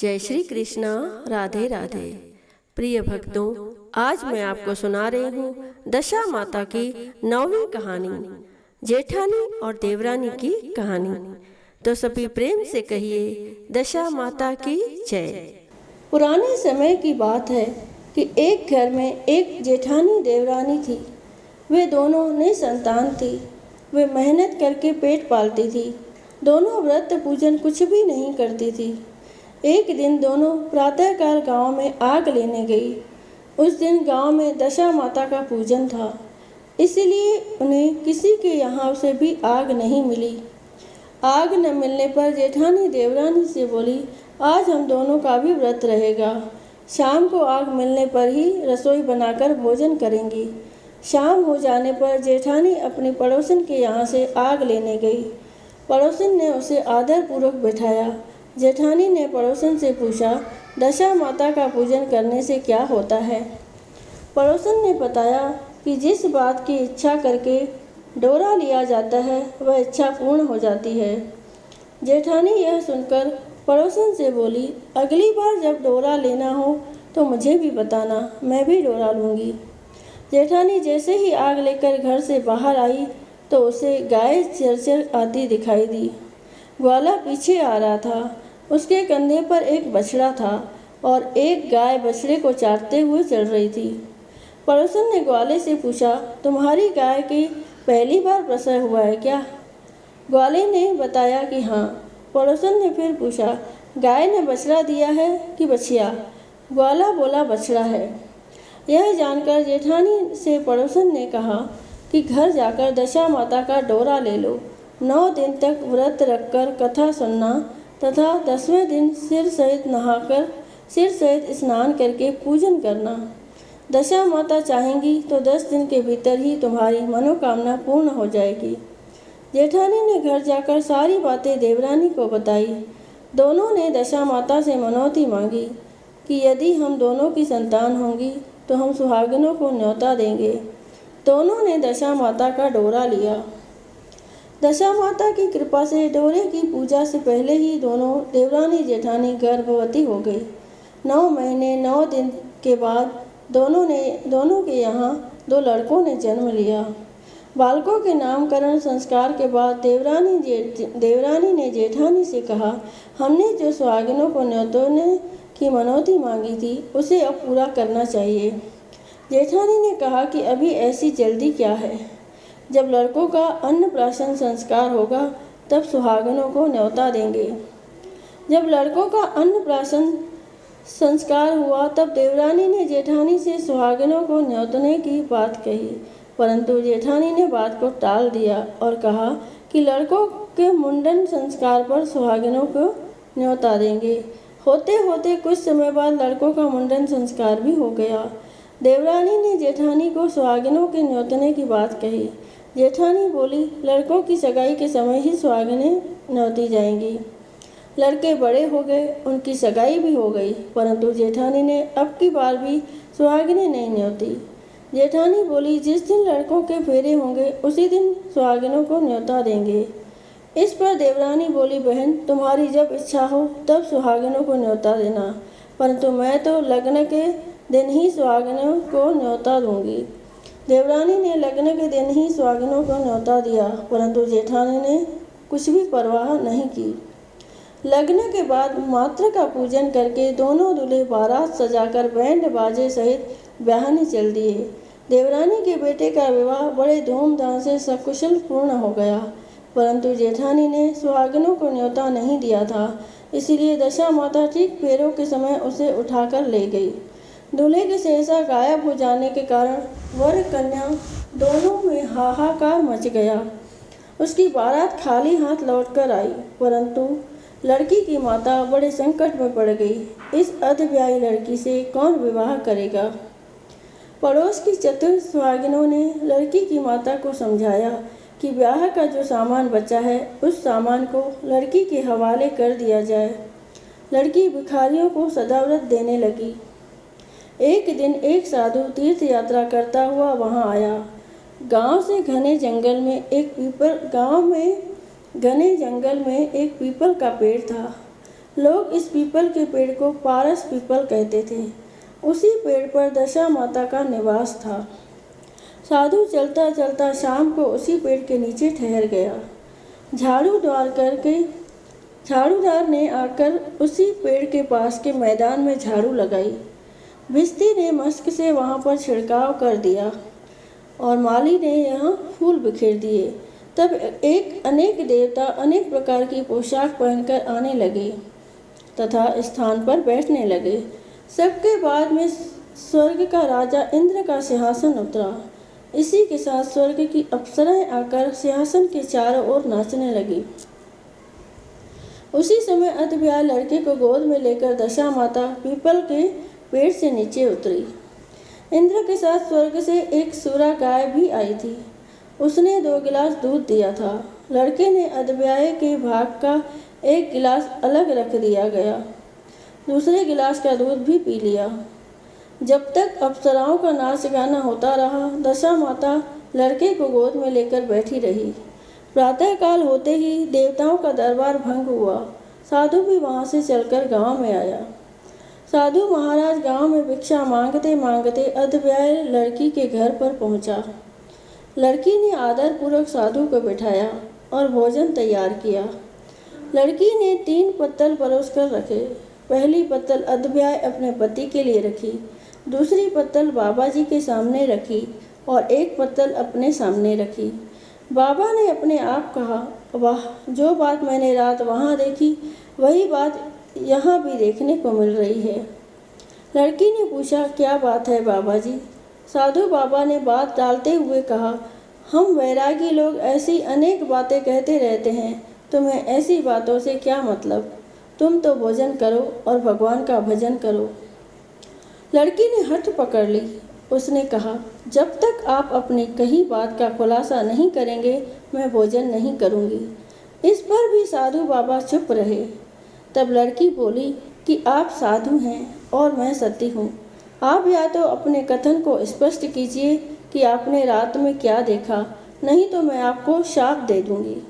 जय श्री कृष्णा। राधे राधे। प्रिय भक्तों, आज मैं आपको सुना रही हूँ दशा माता की 9वीं कहानी, जेठानी और देवरानी की कहानी। तो सभी प्रेम से कहिए दशा माता की जय। पुराने समय की बात है कि एक घर में एक जेठानी देवरानी थी। वे दोनों निसंतान थी। वे मेहनत करके पेट पालती थी। दोनों व्रत पूजन कुछ भी नहीं करती थी। एक दिन दोनों प्रातःकाल गांव में आग लेने गई। उस दिन गांव में दशा माता का पूजन था, इसलिए उन्हें किसी के यहाँ से भी आग नहीं मिली। आग न मिलने पर जेठानी देवरानी से बोली, आज हम दोनों का भी व्रत रहेगा। शाम को आग मिलने पर ही रसोई बनाकर भोजन करेंगी। शाम हो जाने पर जेठानी अपनी पड़ोसन के यहाँ से आग लेने गई। पड़ोसन ने उसे आदरपूर्वक बैठाया। जेठानी ने पड़ोसन से पूछा, दशा माता का पूजन करने से क्या होता है? पड़ोसन ने बताया कि जिस बात की इच्छा करके डोरा लिया जाता है वह इच्छा पूर्ण हो जाती है। जेठानी यह सुनकर पड़ोसन से बोली, अगली बार जब डोरा लेना हो तो मुझे भी बताना, मैं भी डोरा लूँगी। जेठानी जैसे ही आग लेकर घर से बाहर आई तो उसे गाय चरचर आती दिखाई दी। ग्वाला पीछे आ रहा था। उसके कंधे पर एक बछड़ा था और एक गाय बछड़े को चाटते हुए चल रही थी। पड़ोसन ने ग्वाले से पूछा, तुम्हारी गाय की पहली बार प्रसव हुआ है क्या? ग्वाले ने बताया कि हाँ। पड़ोसन ने फिर पूछा, गाय ने बछड़ा दिया है कि बछिया? ग्वाला बोला, बछड़ा है। यह जानकर जेठानी से पड़ोसन ने कहा कि घर जाकर दशा माता का डोरा ले लो। 9 दिन तक व्रत रखकर कथा सुनना तथा 10वें दिन सिर सहित नहाकर सिर सहित स्नान करके पूजन करना। दशा माता चाहेंगी तो 10 दिन के भीतर ही तुम्हारी मनोकामना पूर्ण हो जाएगी। जेठानी ने घर जाकर सारी बातें देवरानी को बताई। दोनों ने दशा माता से मनौती मांगी कि यदि हम दोनों की संतान होंगी तो हम सुहागिनों को न्योता देंगे। दोनों ने दशा माता का डोरा लिया। दशा माता की कृपा से डोरे की पूजा से पहले ही दोनों देवरानी जेठानी गर्भवती हो गई। 9 महीने 9 दिन के बाद दोनों के यहाँ 2 लड़कों ने जन्म लिया। बालकों के नामकरण संस्कार के बाद देवरानी ने जेठानी से कहा, हमने जो सुहागिनों को न्योतने की मनौती मांगी थी उसे अब पूरा करना चाहिए। जेठानी ने कहा कि अभी ऐसी जल्दी क्या है? जब लड़कों का अन्नप्राशन संस्कार होगा तब सुहागिनों को न्योता देंगे। जब लड़कों का अन्नप्राशन संस्कार हुआ तब देवरानी ने जेठानी से सुहागिनों को न्योतने की बात कही, परंतु जेठानी ने बात को टाल दिया और कहा कि लड़कों के मुंडन संस्कार पर सुहागिनों को न्योता देंगे। होते होते कुछ समय बाद लड़कों का मुंडन संस्कार भी हो गया। देवरानी ने जेठानी को सुहागिनों के न्योतने की बात कही। जेठानी बोली, लड़कों की सगाई के समय ही सुहागिनें न्योती जाएंगी। लड़के बड़े हो गए, उनकी सगाई भी हो गई, परंतु जेठानी ने अब की बार भी सुहागिनें नहीं न्योती। जेठानी बोली, जिस दिन लड़कों के फेरे होंगे उसी दिन सुहागिनों को न्योता देंगे। इस पर देवरानी बोली, बहन तुम्हारी जब इच्छा हो तब सुहागिनों को न्योता देना, परंतु मैं तो लग्न के दिन ही सुहागिनों को न्योता दूंगी। देवरानी ने लग्न के दिन ही सुहागिनों को न्योता दिया, परंतु जेठानी ने कुछ भी परवाह नहीं की। लग्न के बाद मातृ का पूजन करके दोनों दूल्हे बारात सजाकर बैंड बाजे सहित ब्याहने चल दिए। देवरानी के बेटे का विवाह बड़े धूमधाम से सकुशल पूर्ण हो गया, परंतु जेठानी ने सुहागिनों को न्योता नहीं दिया था, इसलिए दशा माता ठीक फेरों के समय उसे उठाकर ले गई। दूल्हे के सहसा गायब हो जाने के कारण वर कन्या दोनों में हाहाकार मच गया। उसकी बारात खाली हाथ लौटकर आई, परंतु लड़की की माता बड़े संकट में पड़ गई। इस अधब्याही लड़की से कौन विवाह करेगा? पड़ोस की चतुर सुहागिनों ने लड़की की माता को समझाया कि ब्याह का जो सामान बचा है उस सामान को लड़की के हवाले कर दिया जाए। लड़की भिखारियों को सदाव्रत देने लगी। एक दिन एक साधु तीर्थ यात्रा करता हुआ वहां आया। गांव में घने जंगल में एक पीपल का पेड़ था। लोग इस पीपल के पेड़ को पारस पीपल कहते थे। उसी पेड़ पर दशा माता का निवास था। साधु चलता चलता शाम को उसी पेड़ के नीचे ठहर गया। झाड़ूदार ने आकर उसी पेड़ के पास के मैदान में झाड़ू लगाई। भिस्ती ने मस्क से वहाँ पर छिड़काव कर दिया और माली ने यहाँ फूल बिखेर दिए। तब अनेक देवता अनेक प्रकार की पोशाक पहनकर आने लगे तथा स्थान पर बैठने लगे। सबके बाद में स्वर्ग का राजा इंद्र का सिंहासन उतरा। इसी के साथ स्वर्ग की अप्सराएं आकर सिंहासन के चारों ओर नाचने लगी। उसी समय अधब्याह लड़के को गोद में लेकर दशा माता पीपल के पेड़ से नीचे उतरी। इंद्र के साथ स्वर्ग से एक सूरा गाय भी आई थी। उसने 2 गिलास दूध दिया था। लड़के ने अधब्याह के भाग का 1 गिलास अलग रख दिया गया। दूसरे गिलास का दूध भी पी लिया। जब तक अप्सराओं का नाच गाना होता रहा, दशा माता लड़के को गोद में लेकर बैठी रही। प्रातःकाल होते ही देवताओं का दरबार भंग हुआ। साधु भी वहाँ से चलकर गांव में आया। साधु महाराज गांव में भिक्षा मांगते मांगते अधब्याह लड़की के घर पर पहुंचा। लड़की ने आदरपूर्वक साधु को बिठाया और भोजन तैयार किया। लड़की ने 3 पत्तल परोसकर रखे। पहली पत्तल अधब्याह अपने पति के लिए रखी, दूसरी पत्तल बाबा जी के सामने रखी और 1 पत्तल अपने सामने रखी। बाबा ने अपने आप कहा, वाह, जो बात मैंने रात वहाँ देखी वही बात यहाँ भी देखने को मिल रही है। लड़की ने पूछा, क्या बात है बाबा जी? साधु बाबा ने बात टालते हुए कहा, हम वैरागी लोग ऐसी अनेक बातें कहते रहते हैं, तुम्हें ऐसी बातों से क्या मतलब? तुम तो भोजन करो और भगवान का भजन करो। लड़की ने हठ पकड़ ली। उसने कहा, जब तक आप अपनी कही बात का खुलासा नहीं करेंगे मैं भोजन नहीं करूँगी। इस पर भी साधु बाबा चुप रहे। तब लड़की बोली कि आप साधु हैं और मैं सती हूँ। आप या तो अपने कथन को स्पष्ट कीजिए कि आपने रात में क्या देखा, नहीं तो मैं आपको शाप दे दूँगी।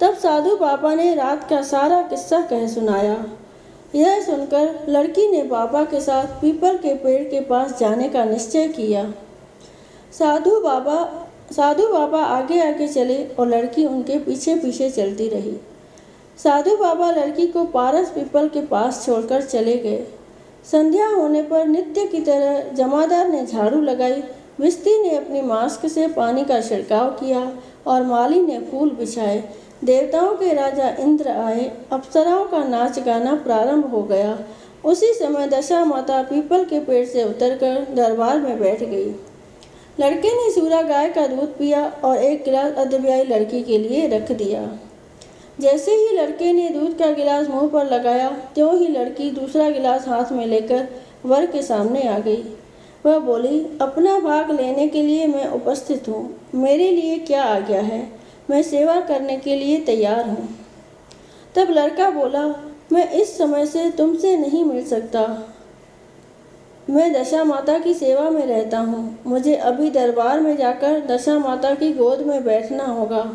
तब साधु बाबा ने रात का सारा किस्सा कह सुनाया। यह सुनकर लड़की ने बाबा के साथ पीपल के पेड़ के पास जाने का निश्चय किया। साधु बाबा आगे आगे चले और लड़की उनके पीछे पीछे चलती रही। साधु बाबा लड़की को पारस पीपल के पास छोड़कर चले गए। संध्या होने पर नित्य की तरह जमादार ने झाड़ू लगाई, भिस्ती ने अपनी मास्क से पानी का छिड़काव किया और माली ने फूल बिछाए। देवताओं के राजा इंद्र आए। अप्सराओं का नाच गाना प्रारंभ हो गया। उसी समय दशा माता पीपल के पेड़ से उतरकर दरबार में बैठ गई। लड़के ने सूरा गाय का दूध पिया और 1 गिलास अधब्याही लड़की के लिए रख दिया। जैसे ही लड़के ने दूध का गिलास मुंह पर लगाया, त्यों ही लड़की दूसरा गिलास हाथ में लेकर वर के सामने आ गई। वह बोली, अपना भाग लेने के लिए मैं उपस्थित हूँ। मेरे लिए क्या आज्ञा है? मैं सेवा करने के लिए तैयार हूँ। तब लड़का बोला, मैं इस समय से तुमसे नहीं मिल सकता। मैं दशा माता की सेवा में रहता हूँ। मुझे अभी दरबार में जाकर दशा माता की गोद में बैठना होगा।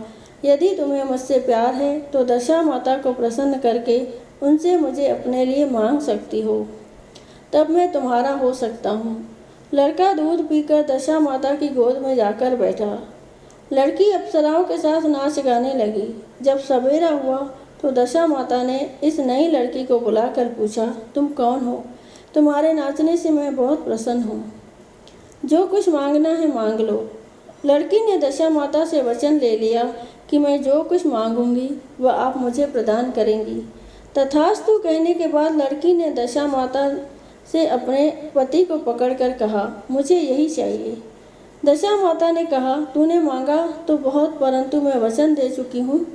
यदि तुम्हें मुझसे प्यार है तो दशा माता को प्रसन्न करके उनसे मुझे अपने लिए मांग सकती हो, तब मैं तुम्हारा हो सकता हूँ। लड़का दूध पीकर दशा माता की गोद में जाकर बैठा। लड़की अप्सराओं के साथ नाच गाने लगी। जब सवेरा हुआ तो दशा माता ने इस नई लड़की को बुलाकर पूछा, तुम कौन हो? तुम्हारे नाचने से मैं बहुत प्रसन्न हूँ। जो कुछ मांगना है मांग लो। लड़की ने दशा माता से वचन ले लिया कि मैं जो कुछ मांगूंगी वह आप मुझे प्रदान करेंगी। तथास्तु कहने के बाद लड़की ने दशा माता से अपने पति को पकड़कर कहा, मुझे यही चाहिए। दशा माता ने कहा, तूने मांगा तो बहुत, परंतु मैं वचन दे चुकी हूँ,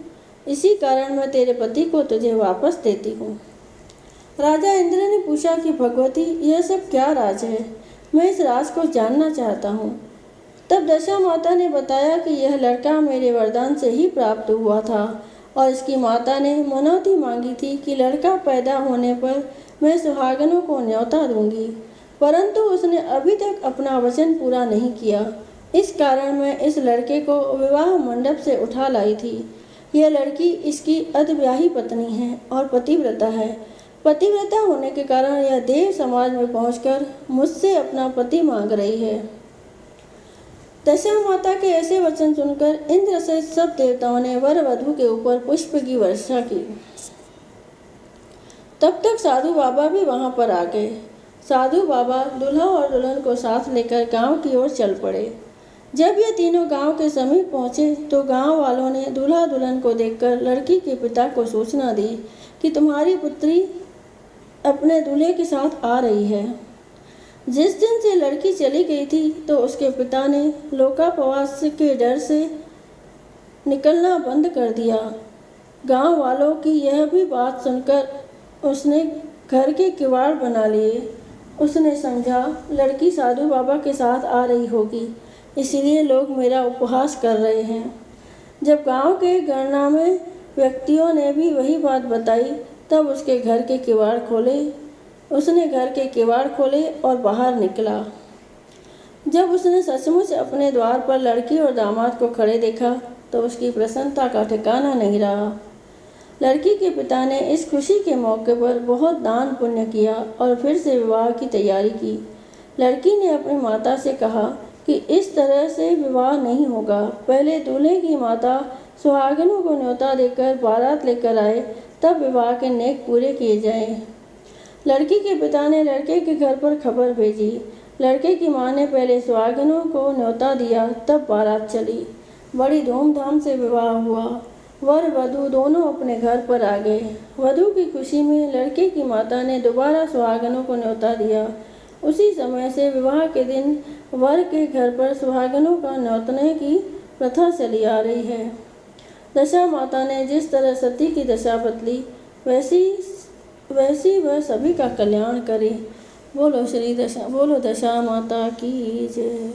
इसी कारण मैं तेरे पति को तुझे वापस देती हूँ। राजा इंद्र ने पूछा कि भगवती, यह सब क्या राज है? मैं इस राज को जानना चाहता हूँ। तब दशा माता ने बताया कि यह लड़का मेरे वरदान से ही प्राप्त हुआ था और इसकी माता ने मनौती मांगी थी कि लड़का पैदा होने पर मैं सुहागनों को न्योता दूंगी, परंतु उसने अभी तक अपना वचन पूरा नहीं किया। इस कारण मैं इस लड़के को विवाह मंडप से उठा लाई थी। यह लड़की इसकी अर्धब्याही पत्नी है और पतिव्रता है। पतिव्रता होने के कारण यह देव समाज में पहुंचकर मुझसे अपना पति मांग रही है। दशा माता के ऐसे वचन सुनकर इंद्र से सब देवताओं ने वर वधू के ऊपर पुष्प की वर्षा की। तब तक साधु बाबा भी वहां पर आ गए। साधु बाबा दूल्हा और दुल्हन को साथ लेकर गांव की ओर चल पड़े। जब ये तीनों गांव के समीप पहुंचे तो गांव वालों ने दूल्हा दुल्हन को देखकर लड़की के पिता को सूचना दी कि तुम्हारी पुत्री अपने दूल्हे के साथ आ रही है। जिस दिन से लड़की चली गई थी तो उसके पिता ने लोकापवास के डर से निकलना बंद कर दिया। गांव वालों की यह भी बात सुनकर उसने घर के किवाड़ बना लिए। उसने समझा लड़की साधु बाबा के साथ आ रही होगी, इसलिए लोग मेरा उपहास कर रहे हैं। जब गांव के गणमान्य व्यक्तियों ने भी वही बात बताई तब उसने घर के किवाड़ खोले और बाहर निकला। जब उसने सचमुच अपने द्वार पर लड़की और दामाद को खड़े देखा तो उसकी प्रसन्नता का ठिकाना नहीं रहा। लड़की के पिता ने इस खुशी के मौके पर बहुत दान पुण्य किया और फिर से विवाह की तैयारी की। लड़की ने अपनी माता से कहा कि इस तरह से विवाह नहीं होगा, पहले दूल्हे की माता सुहागिनों को न्योता देकर बारात लेकर आए, तब विवाह के नेक पूरे किए जाएं। लड़की के पिता ने लड़के के घर पर खबर भेजी। लड़के की मां ने पहले सुहागिनों को न्योता दिया, तब बारात चली। बड़ी धूमधाम से विवाह हुआ। वर वधू दोनों अपने घर पर आ गए। वधू की खुशी में लड़के की माता ने दोबारा सुहागिनों को न्योता दिया। उसी समय से विवाह के दिन वर के घर पर सुहागिनों का न्योतने की प्रथा चली आ रही है। दशा माता ने जिस तरह सती की दशा बदली वैसी वह सभी का कल्याण करे। बोलो दशा माता की जय।